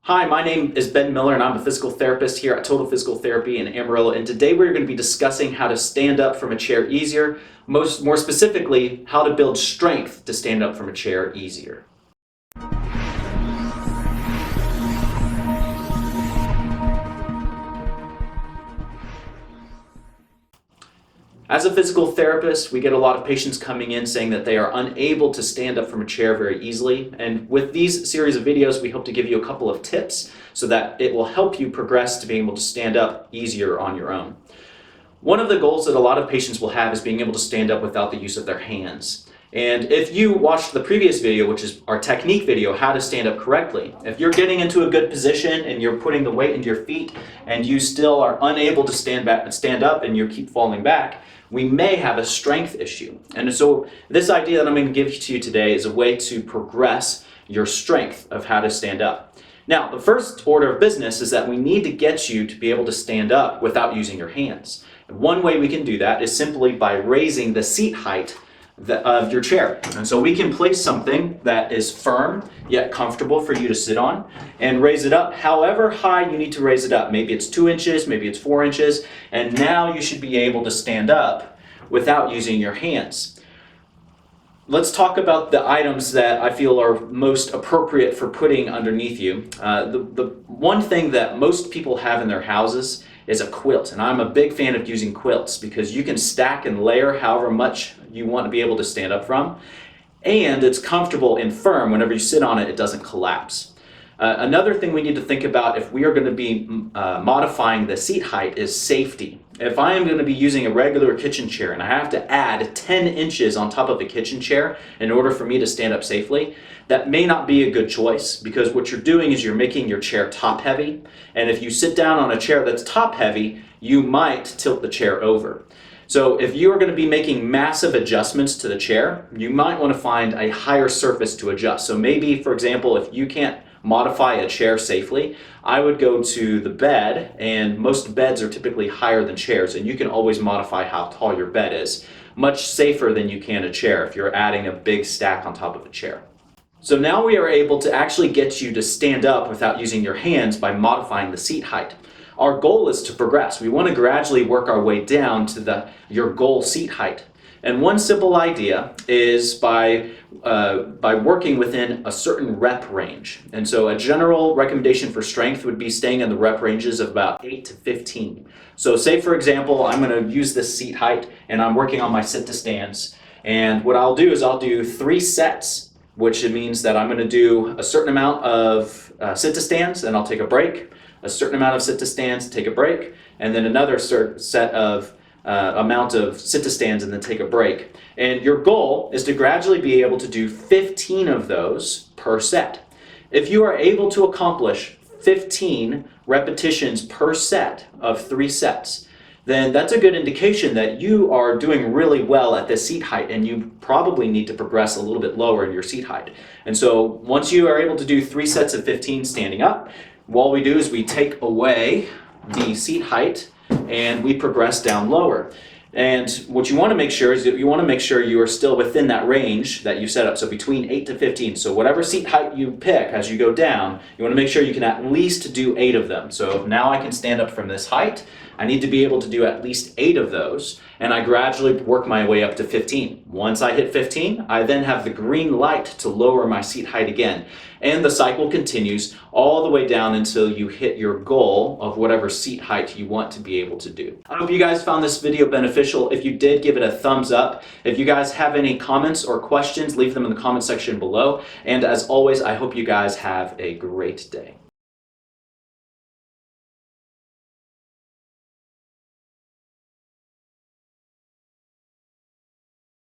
Hi, my name is Ben Miller and I'm a physical therapist here at Total Physical Therapy in Amarillo, and today we're going to be discussing how to stand up from a chair easier, more specifically, how to build strength to stand up from a chair easier. As a physical therapist, we get a lot of patients coming in saying that they are unable to stand up from a chair very easily. And with these series of videos, we hope to give you a couple of tips so that it will help you progress to being able to stand up easier on your own. One of the goals that a lot of patients will have is being able to stand up without the use of their hands. And if you watched the previous video, which is our technique video, how to stand up correctly, if you're getting into a good position and you're putting the weight into your feet and you still are unable to stand up and you keep falling back, we may have a strength issue. And so this idea that I'm going to give to you today is a way to progress your strength of how to stand up. Now, the first order of business is that we need to get you to be able to stand up without using your hands. And one way we can do that is simply by raising the seat height of your chair. And so we can place something that is firm yet comfortable for you to sit on and raise it up however high you need to raise it up. Maybe it's 2 inches, maybe it's 4 inches, and now you should be able to stand up without using your hands. Let's talk about the items that I feel are most appropriate for putting underneath you. The one thing that most people have in their houses is a quilt, and I'm a big fan of using quilts because you can stack and layer however much you want to be able to stand up from, and it's comfortable and firm. Whenever you sit on it, it doesn't collapse. Another thing we need to think about if we are going to be modifying the seat height is safety. If I am going to be using a regular kitchen chair and I have to add 10 inches on top of the kitchen chair in order for me to stand up safely, that may not be a good choice, because what you're doing is you're making your chair top heavy, and if you sit down on a chair that's top heavy, you might tilt the chair over. So if you are going to be making massive adjustments to the chair, you might want to find a higher surface to adjust. So maybe, for example, if you can't modify a chair safely, I would go to the bed, and most beds are typically higher than chairs, and you can always modify how tall your bed is. Much safer than you can a chair if you're adding a big stack on top of a chair. So now we are able to actually get you to stand up without using your hands by modifying the seat height. Our goal is to progress. We want to gradually work our way down to your goal seat height. And one simple idea is by working within a certain rep range. And so a general recommendation for strength would be staying in the rep ranges of about 8 to 15. So say, for example, I'm going to use this seat height and I'm working on my sit to stands. And what I'll do is I'll do 3 sets, which means that I'm going to do a certain amount of sit to stands, and I'll take a break, a certain amount of sit to stands, take a break, and then another set of amount of sit to stands and then take a break. And your goal is to gradually be able to do 15 of those per set. If you are able to accomplish 15 repetitions per set of 3 sets, then that's a good indication that you are doing really well at this seat height, and you probably need to progress a little bit lower in your seat height. And so once you are able to do 3 sets of 15 standing up, what we do is we take away the seat height and we progress down lower. And what you want to make sure is that you want to make sure you are still within that range that you set up, so between 8 to 15. So whatever seat height you pick as you go down, you want to make sure you can at least do 8 of them. So now I can stand up from this height. I need to be able to do at least 8 of those, and I gradually work my way up to 15. Once I hit 15, I then have the green light to lower my seat height again. And the cycle continues all the way down until you hit your goal of whatever seat height you want to be able to do. I hope you guys found this video beneficial. If you did, give it a thumbs up. If you guys have any comments or questions, leave them in the comment section below. And as always, I hope you guys have a great day.